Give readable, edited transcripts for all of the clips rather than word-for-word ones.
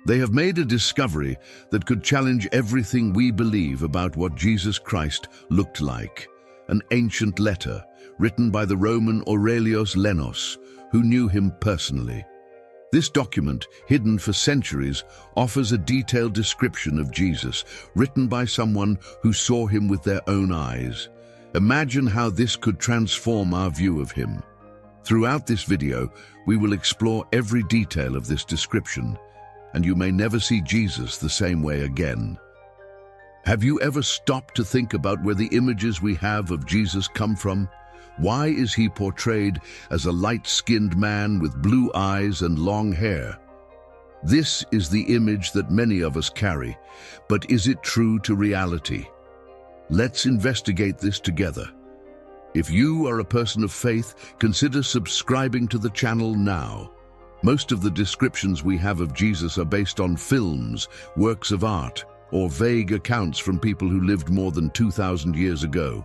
They have made a discovery that could challenge everything we believe about what Jesus Christ looked like. An ancient letter written by the Roman Aurelius Lenos, who knew him personally. This document, hidden for centuries, offers a detailed description of Jesus, written by someone who saw him with their own eyes. Imagine how this could transform our view of him. Throughout this video, we will explore every detail of this description, and you may never see Jesus the same way again. Have you ever stopped to think about where the images we have of Jesus come from? Why is he portrayed as a light-skinned man with blue eyes and long hair? This is the image that many of us carry, but is it true to reality? Let's investigate this together. If you are a person of faith, consider subscribing to the channel now. Most of the descriptions we have of Jesus are based on films, works of art, or vague accounts from people who lived more than 2,000 years ago.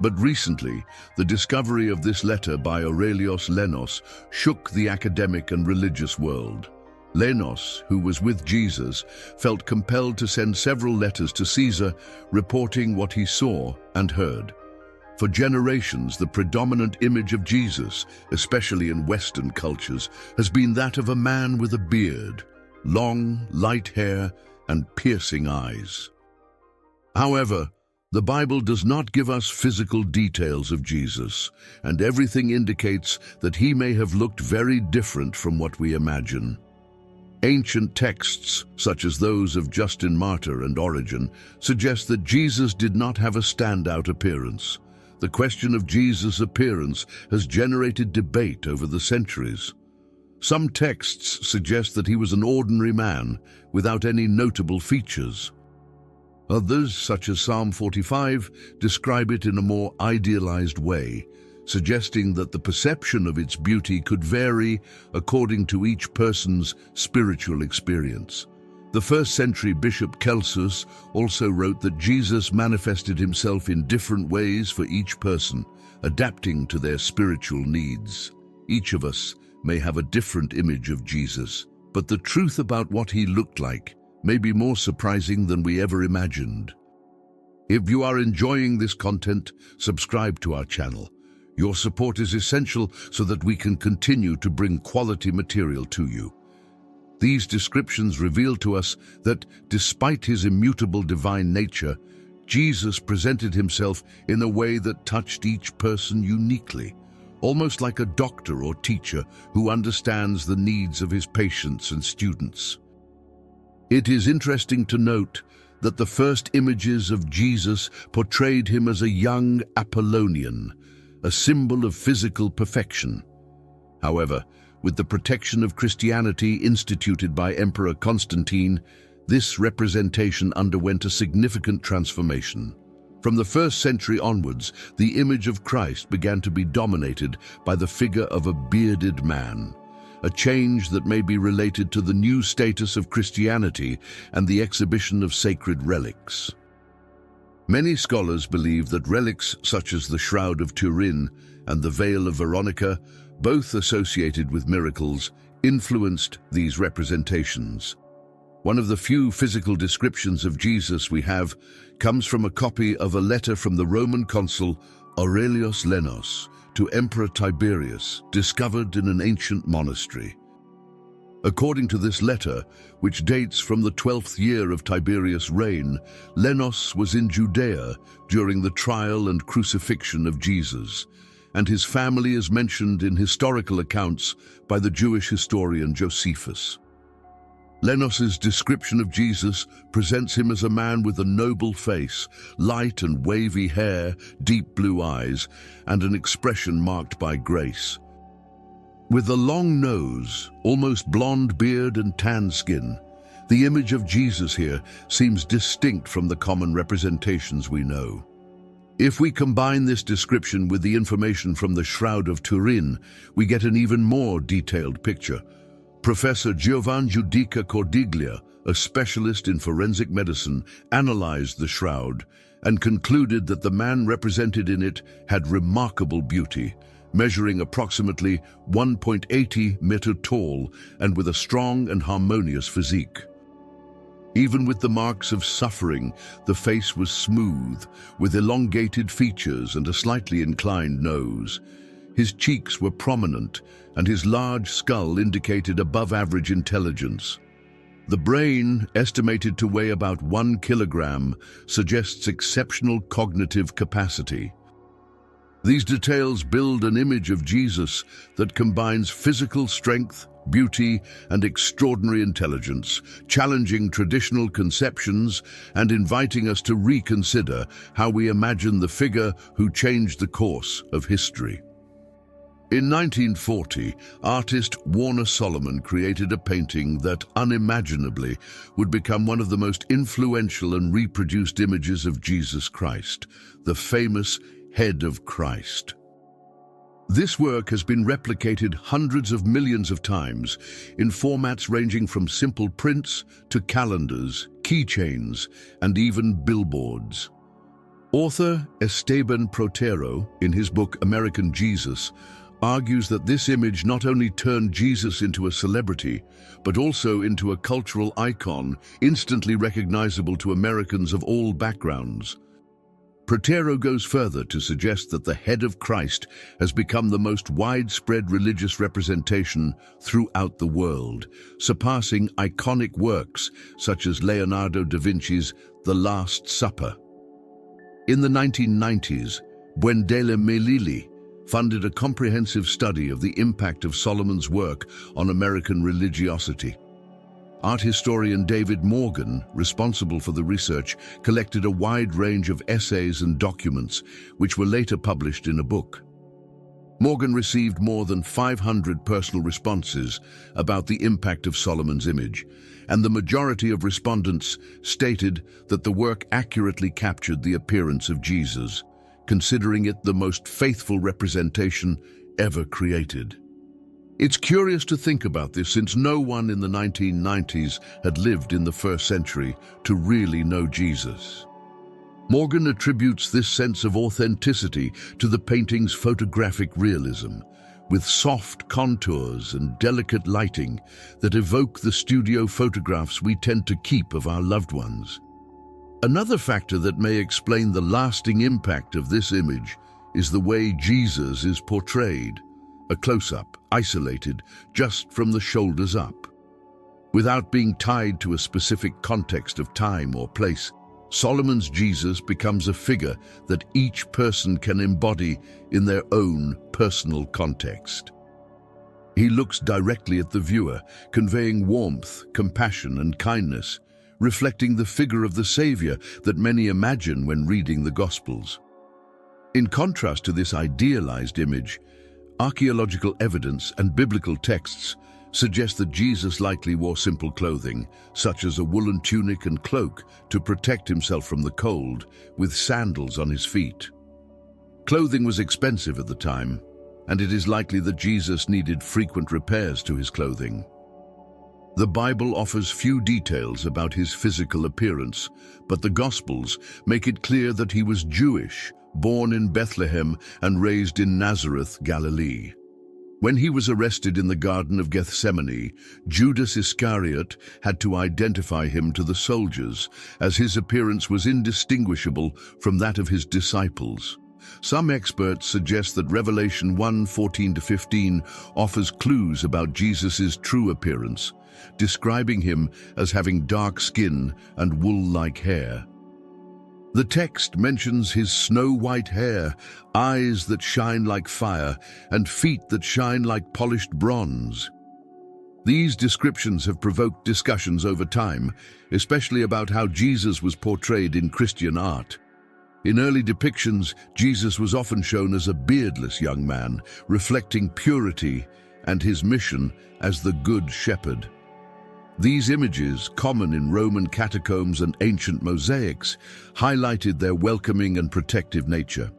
But recently, the discovery of this letter by Aurelius Lenos shook the academic and religious world. Lenos, who was with Jesus, felt compelled to send several letters to Caesar, reporting what he saw and heard. For generations, the predominant image of Jesus, especially in Western cultures, has been that of a man with a beard, long, light hair, and piercing eyes. However, the Bible does not give us physical details of Jesus, and everything indicates that he may have looked very different from what we imagine. Ancient texts, such as those of Justin Martyr and Origen, suggest that Jesus did not have a standout appearance. The question of Jesus' appearance has generated debate over the centuries. Some texts suggest that he was an ordinary man, without any notable features. Others, such as Psalm 45, describe it in a more idealized way, suggesting that the perception of its beauty could vary according to each person's spiritual experience. The first-century Bishop Celsus also wrote that Jesus manifested himself in different ways for each person, adapting to their spiritual needs. Each of us may have a different image of Jesus, but the truth about what he looked like may be more surprising than we ever imagined. If you are enjoying this content, subscribe to our channel. Your support is essential so that we can continue to bring quality material to you. These descriptions reveal to us that, despite his immutable divine nature, Jesus presented himself in a way that touched each person uniquely, almost like a doctor or teacher who understands the needs of his patients and students. It is interesting to note that the first images of Jesus portrayed him as a young Apollonian, a symbol of physical perfection. However, with the protection of Christianity instituted by Emperor Constantine, this representation underwent a significant transformation. From the 1st century onwards, the image of Christ began to be dominated by the figure of a bearded man, a change that may be related to the new status of Christianity and the exhibition of sacred relics. Many scholars believe that relics such as the Shroud of Turin and the Veil of Veronica, both associated with miracles, influenced these representations. One of the few physical descriptions of Jesus we have comes from a copy of a letter from the Roman consul Aurelius Lenos to Emperor Tiberius, discovered in an ancient monastery. According to this letter, which dates from the 12th year of Tiberius' reign, Lenos was in Judea during the trial and crucifixion of Jesus, and his family is mentioned in historical accounts by the Jewish historian Josephus. Lenos's description of Jesus presents him as a man with a noble face, light and wavy hair, deep blue eyes, and an expression marked by grace. With a long nose, almost blonde beard and tan skin, the image of Jesus here seems distinct from the common representations we know. If we combine this description with the information from the Shroud of Turin, we get an even more detailed picture. Professor Giovanni Giudica Cordiglia, a specialist in forensic medicine, analyzed the shroud and concluded that the man represented in it had remarkable beauty, measuring approximately 1.80 meter tall and with a strong and harmonious physique. Even with the marks of suffering, the face was smooth, with elongated features and a slightly inclined nose. His cheeks were prominent, and his large skull indicated above-average intelligence. The brain, estimated to weigh about 1 kilogram, suggests exceptional cognitive capacity. These details build an image of Jesus that combines physical strength, beauty, and extraordinary intelligence, challenging traditional conceptions and inviting us to reconsider how we imagine the figure who changed the course of history. In 1940, artist Warner Solomon created a painting that unimaginably would become one of the most influential and reproduced images of Jesus Christ, the famous Head of Christ. This work has been replicated hundreds of millions of times in formats ranging from simple prints to calendars, keychains, and even billboards. Author Esteban Protero, in his book American Jesus, argues that this image not only turned Jesus into a celebrity, but also into a cultural icon instantly recognizable to Americans of all backgrounds. Protero goes further to suggest that the head of Christ has become the most widespread religious representation throughout the world, surpassing iconic works such as Leonardo da Vinci's The Last Supper. In the 1990s, Buendele Melili funded a comprehensive study of the impact of Solomon's work on American religiosity. Art historian David Morgan, responsible for the research, collected a wide range of essays and documents, which were later published in a book. Morgan received more than 500 personal responses about the impact of Solomon's image, and the majority of respondents stated that the work accurately captured the appearance of Jesus, considering it the most faithful representation ever created. It's curious to think about this, since no one in the 1990s had lived in the first century to really know Jesus. Morgan attributes this sense of authenticity to the painting's photographic realism, with soft contours and delicate lighting that evoke the studio photographs we tend to keep of our loved ones. Another factor that may explain the lasting impact of this image is the way Jesus is portrayed. A close-up, isolated, just from the shoulders up. Without being tied to a specific context of time or place, Solomon's Jesus becomes a figure that each person can embody in their own personal context. He looks directly at the viewer, conveying warmth, compassion, and kindness, reflecting the figure of the Savior that many imagine when reading the Gospels. In contrast to this idealized image, archaeological evidence and biblical texts suggest that Jesus likely wore simple clothing, such as a woolen tunic and cloak, to protect himself from the cold, with sandals on his feet. Clothing was expensive at the time, and it is likely that Jesus needed frequent repairs to his clothing. The Bible offers few details about his physical appearance, but the Gospels make it clear that he was Jewish, born in Bethlehem and raised in Nazareth, Galilee. When he was arrested in the Garden of Gethsemane, Judas Iscariot had to identify him to the soldiers, as his appearance was indistinguishable from that of his disciples. Some experts suggest that Revelation 1:14-15 offers clues about Jesus' true appearance, describing him as having dark skin and wool-like hair. The text mentions his snow-white hair, eyes that shine like fire, and feet that shine like polished bronze. These descriptions have provoked discussions over time, especially about how Jesus was portrayed in Christian art. In early depictions, Jesus was often shown as a beardless young man, reflecting purity and his mission as the Good Shepherd. These images, common in Roman catacombs and ancient mosaics, highlighted their welcoming and protective nature.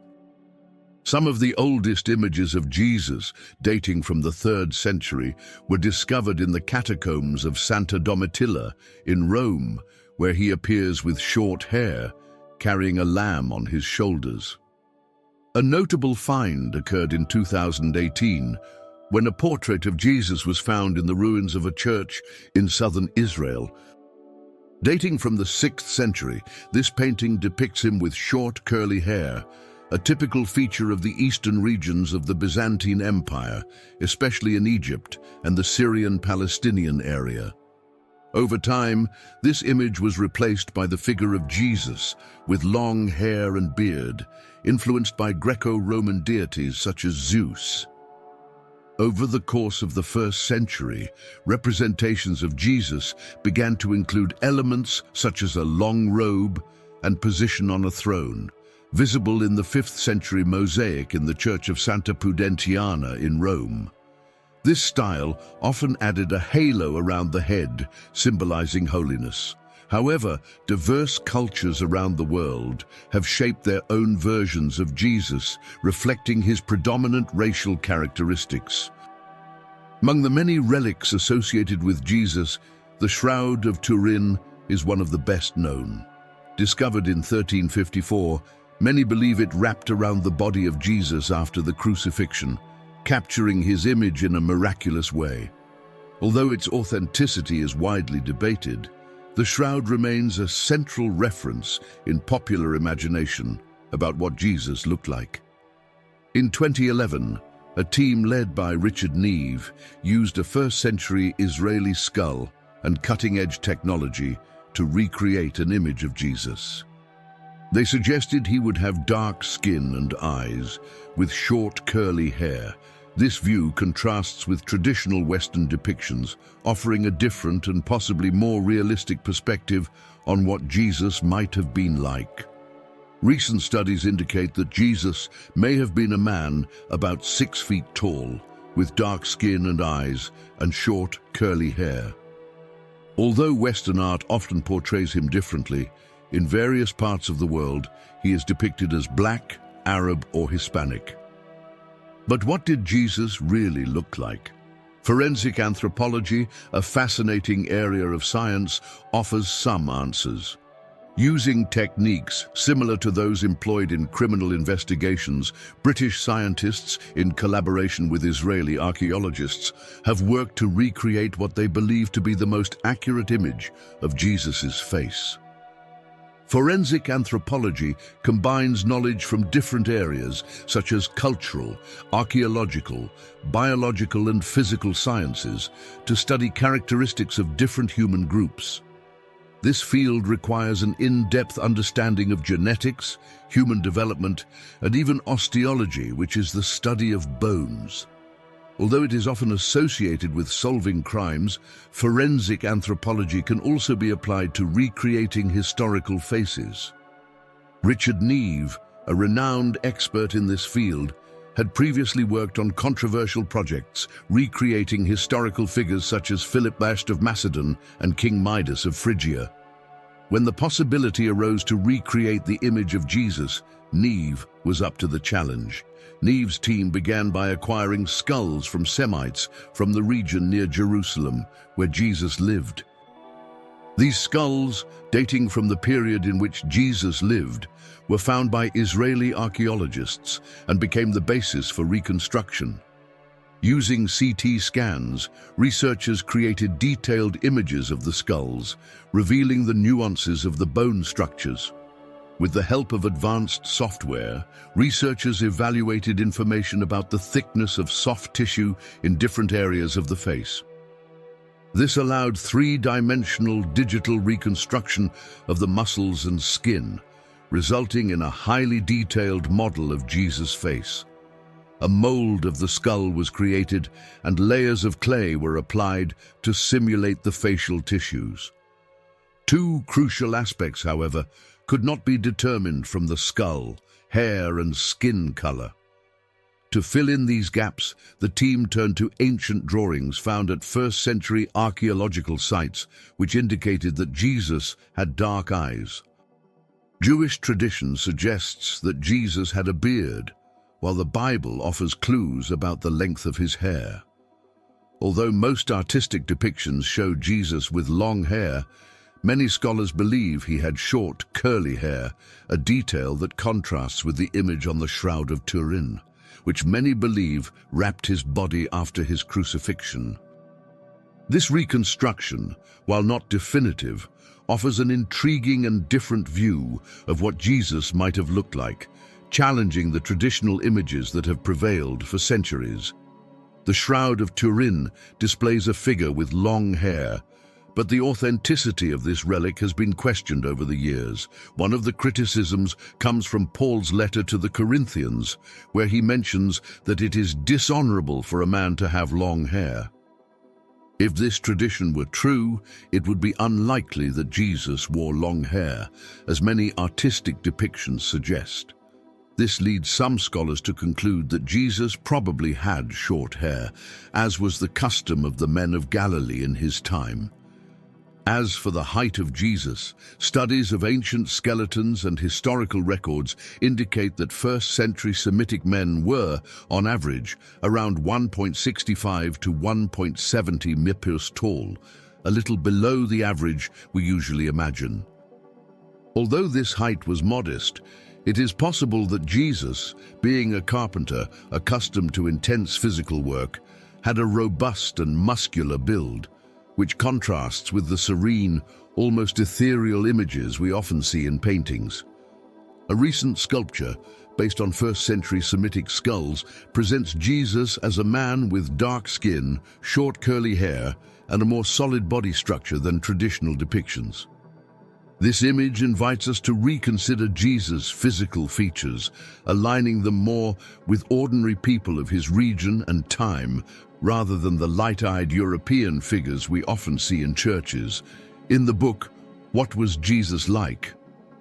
Some of the oldest images of Jesus, dating from the 3rd century, were discovered in the catacombs of Santa Domitilla in Rome, where he appears with short hair, carrying a lamb on his shoulders. A notable find occurred in 2018 when a portrait of Jesus was found in the ruins of a church in southern Israel. Dating from the 6th century, this painting depicts him with short, curly hair, a typical feature of the eastern regions of the Byzantine Empire, especially in Egypt and the Syrian-Palestinian area. Over time, this image was replaced by the figure of Jesus with long hair and beard, influenced by Greco-Roman deities such as Zeus. Over the course of the 1st century, representations of Jesus began to include elements such as a long robe and position on a throne, visible in the 5th century mosaic in the Church of Santa Pudentiana in Rome. This style often added a halo around the head, symbolizing holiness. However, diverse cultures around the world have shaped their own versions of Jesus, reflecting his predominant racial characteristics. Among the many relics associated with Jesus, the Shroud of Turin is one of the best known. Discovered in 1354, many believe it wrapped around the body of Jesus after the crucifixion, capturing his image in a miraculous way. Although its authenticity is widely debated, the shroud remains a central reference in popular imagination about what Jesus looked like. In 2011, a team led by Richard Neve used a 1st century Israeli skull and cutting-edge technology to recreate an image of Jesus. They suggested he would have dark skin and eyes, with short curly hair. This view contrasts with traditional Western depictions, offering a different and possibly more realistic perspective on what Jesus might have been like. Recent studies indicate that Jesus may have been a man about 6 feet tall, with dark skin and eyes and short, curly hair. Although Western art often portrays him differently, in various parts of the world he is depicted as Black, Arab, or Hispanic. But what did Jesus really look like? Forensic anthropology, a fascinating area of science, offers some answers. Using techniques similar to those employed in criminal investigations, British scientists, in collaboration with Israeli archaeologists, have worked to recreate what they believe to be the most accurate image of Jesus' face. Forensic anthropology combines knowledge from different areas such as cultural, archaeological, biological and physical sciences to study characteristics of different human groups. This field requires an in-depth understanding of genetics, human development, and even osteology, which is the study of bones. Although it is often associated with solving crimes, forensic anthropology can also be applied to recreating historical faces. Richard Neve, a renowned expert in this field, had previously worked on controversial projects, recreating historical figures such as Philip of Macedon and King Midas of Phrygia. When the possibility arose to recreate the image of Jesus, Neve was up to the challenge. Neve's team began by acquiring skulls from Semites from the region near Jerusalem, where Jesus lived. These skulls, dating from the period in which Jesus lived, were found by Israeli archaeologists and became the basis for reconstruction. Using CT scans, researchers created detailed images of the skulls, revealing the nuances of the bone structures. With the help of advanced software, researchers evaluated information about the thickness of soft tissue in different areas of the face. This allowed three-dimensional digital reconstruction of the muscles and skin, resulting in a highly detailed model of Jesus' face. A mold of the skull was created and layers of clay were applied to simulate the facial tissues. Two crucial aspects, however, could not be determined from the skull: hair and skin color. To fill in these gaps, the team turned to ancient drawings found at first-century archaeological sites, which indicated that Jesus had dark eyes. Jewish tradition suggests that Jesus had a beard, while the Bible offers clues about the length of his hair. Although most artistic depictions show Jesus with long hair, Many scholars believe he had short, curly hair, a detail that contrasts with the image on the Shroud of Turin, which many believe wrapped his body after his crucifixion. This reconstruction, while not definitive, offers an intriguing and different view of what Jesus might have looked like, challenging the traditional images that have prevailed for centuries. The Shroud of Turin displays a figure with long hair, but the authenticity of this relic has been questioned over the years. One of the criticisms comes from Paul's letter to the Corinthians, where he mentions that it is dishonorable for a man to have long hair. If this tradition were true, it would be unlikely that Jesus wore long hair, as many artistic depictions suggest. This leads some scholars to conclude that Jesus probably had short hair, as was the custom of the men of Galilee in his time. As for the height of Jesus, studies of ancient skeletons and historical records indicate that first-century Semitic men were, on average, around 1.65 to 1.70 meters tall, a little below the average we usually imagine. Although this height was modest, it is possible that Jesus, being a carpenter accustomed to intense physical work, had a robust and muscular build, which contrasts with the serene, almost ethereal images we often see in paintings. A recent sculpture, based on first-century Semitic skulls, presents Jesus as a man with dark skin, short curly hair, and a more solid body structure than traditional depictions. This image invites us to reconsider Jesus' physical features, aligning them more with ordinary people of his region and time, rather than the light-eyed European figures we often see in churches. In the book, What Was Jesus Like?,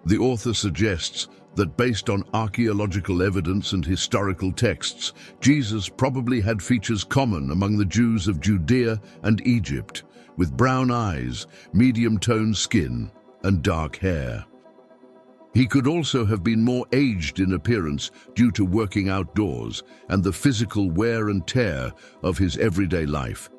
the author suggests that based on archaeological evidence and historical texts, Jesus probably had features common among the Jews of Judea and Egypt, with brown eyes, medium-toned skin, and dark hair. He could also have been more aged in appearance due to working outdoors and the physical wear and tear of his everyday life.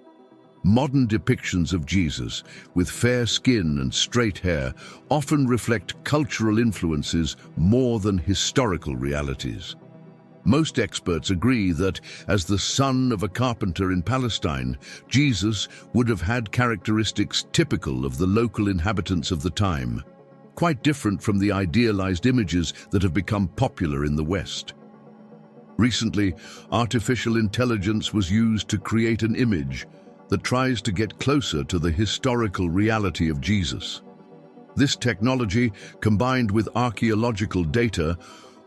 Modern depictions of Jesus, with fair skin and straight hair, often reflect cultural influences more than historical realities. Most experts agree that, as the son of a carpenter in Palestine, Jesus would have had characteristics typical of the local inhabitants of the time, quite different from the idealized images that have become popular in the West. Recently, artificial intelligence was used to create an image that tries to get closer to the historical reality of Jesus. This technology, combined with archaeological data,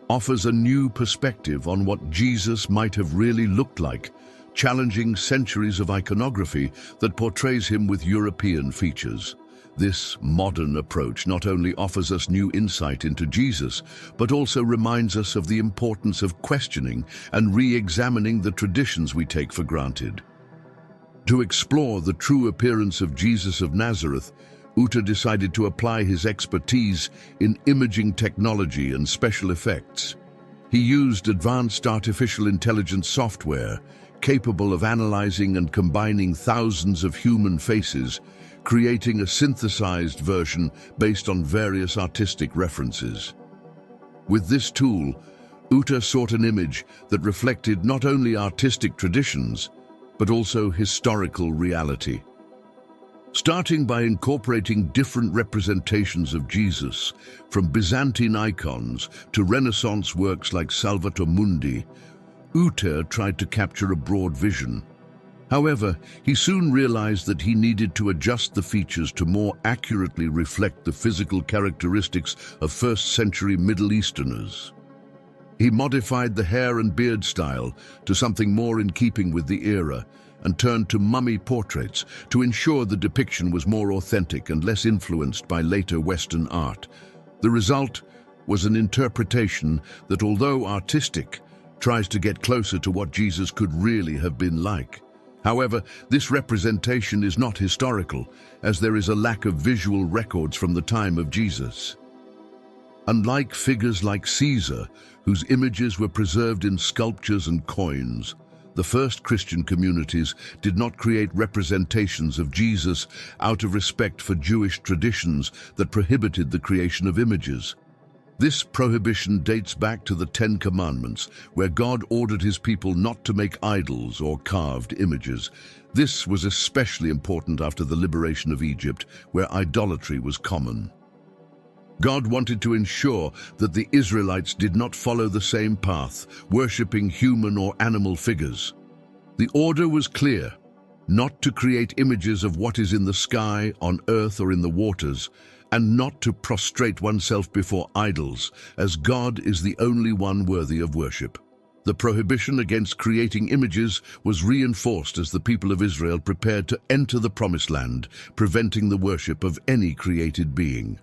offers a new perspective on what Jesus might have really looked like, challenging centuries of iconography that portrays him with European features. This modern approach not only offers us new insight into Jesus, but also reminds us of the importance of questioning and re-examining the traditions we take for granted. To explore the true appearance of Jesus of Nazareth, Uta decided to apply his expertise in imaging technology and special effects. He used advanced artificial intelligence software, capable of analyzing and combining thousands of human faces, creating a synthesized version based on various artistic references. With this tool, Uta sought an image that reflected not only artistic traditions, but also historical reality. Starting by incorporating different representations of Jesus, from Byzantine icons to Renaissance works like Salvator Mundi, Uta tried to capture a broad vision. However, he soon realized that he needed to adjust the features to more accurately reflect the physical characteristics of first-century Middle Easterners. He modified the hair and beard style to something more in keeping with the era, and turned to mummy portraits to ensure the depiction was more authentic and less influenced by later Western art. The result was an interpretation that, although artistic, tries to get closer to what Jesus could really have been like. However, this representation is not historical, as there is a lack of visual records from the time of Jesus. Unlike figures like Caesar, whose images were preserved in sculptures and coins, The first Christian communities did not create representations of Jesus out of respect for Jewish traditions that prohibited the creation of images. This prohibition dates back to the Ten Commandments, where God ordered his people not to make idols or carved images. This was especially important after the liberation of Egypt, where idolatry was common. God wanted to ensure that the Israelites did not follow the same path, worshipping human or animal figures. The order was clear: not to create images of what is in the sky, on earth, or in the waters, and not to prostrate oneself before idols, as God is the only one worthy of worship. The prohibition against creating images was reinforced as the people of Israel prepared to enter the Promised Land, preventing the worship of any created being.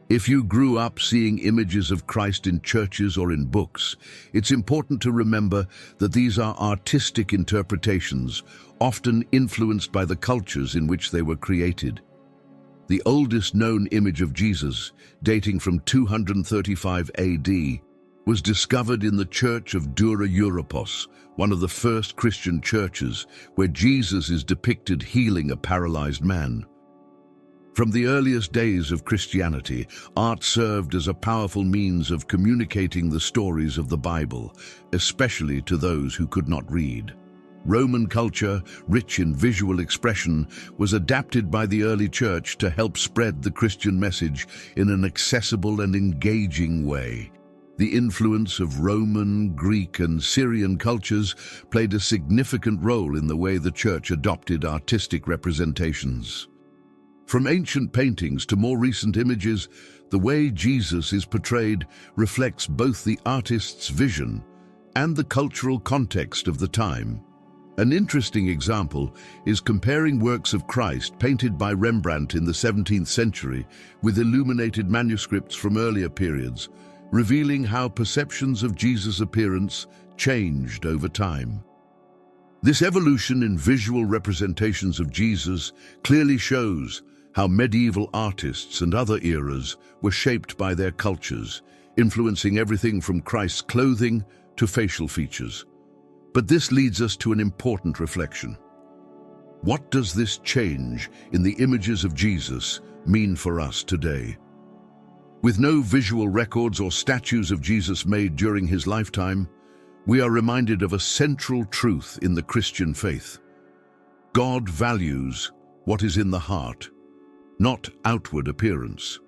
If you grew up seeing images of Christ in churches or in books, it's important to remember that these are artistic interpretations, often influenced by the cultures in which they were created. The oldest known image of Jesus, dating from 235 AD, was discovered in the Church of Dura Europos, one of the first Christian churches, where Jesus is depicted healing a paralyzed man. From the earliest days of Christianity, art served as a powerful means of communicating the stories of the Bible, especially to those who could not read. Roman culture, rich in visual expression, was adapted by the early church to help spread the Christian message in an accessible and engaging way. The influence of Roman, Greek, and Syrian cultures played a significant role in the way the church adopted artistic representations. From ancient paintings to more recent images, the way Jesus is portrayed reflects both the artist's vision and the cultural context of the time. An interesting example is comparing works of Christ painted by Rembrandt in the 17th century with illuminated manuscripts from earlier periods, revealing how perceptions of Jesus' appearance changed over time. This evolution in visual representations of Jesus clearly shows how medieval artists and other eras were shaped by their cultures, influencing everything from Christ's clothing to facial features. But this leads us to an important reflection. What does this change in the images of Jesus mean for us today? With no visual records or statues of Jesus made during his lifetime, we are reminded of a central truth in the Christian faith. God values what is in the heart, not outward appearance.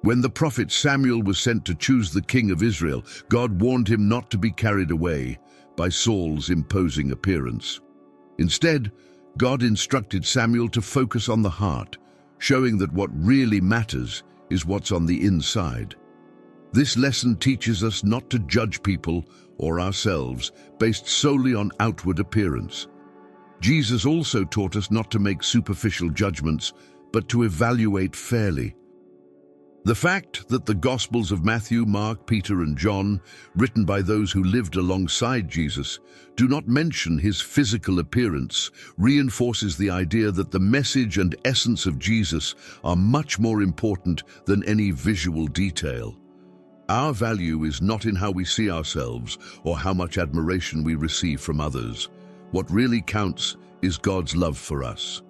When the prophet Samuel was sent to choose the king of Israel, God warned him not to be carried away by Saul's imposing appearance. Instead, God instructed Samuel to focus on the heart, showing that what really matters is what's on the inside. This lesson teaches us not to judge people or ourselves based solely on outward appearance. Jesus also taught us not to make superficial judgments, but to evaluate fairly. The fact that the Gospels of Matthew, Mark, Peter, and John, written by those who lived alongside Jesus, do not mention his physical appearance reinforces the idea that the message and essence of Jesus are much more important than any visual detail. Our value is not in how we see ourselves or how much admiration we receive from others. What really counts is God's love for us.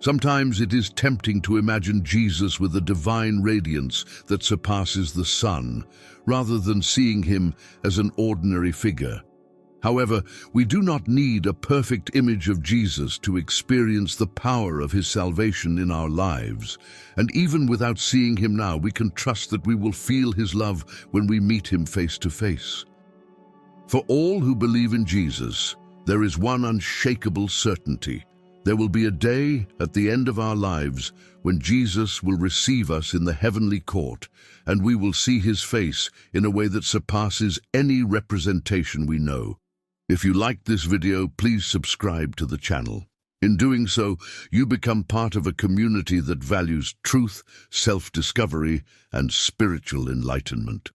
Sometimes it is tempting to imagine Jesus with a divine radiance that surpasses the sun, rather than seeing him as an ordinary figure. However, we do not need a perfect image of Jesus to experience the power of his salvation in our lives. And even without seeing him now, we can trust that we will feel his love when we meet him face to face. For all who believe in Jesus, there is one unshakable certainty. There will be a day at the end of our lives when Jesus will receive us in the heavenly court, and we will see his face in a way that surpasses any representation we know. If you liked this video, please subscribe to the channel. In doing so, you become part of a community that values truth, self-discovery, and spiritual enlightenment.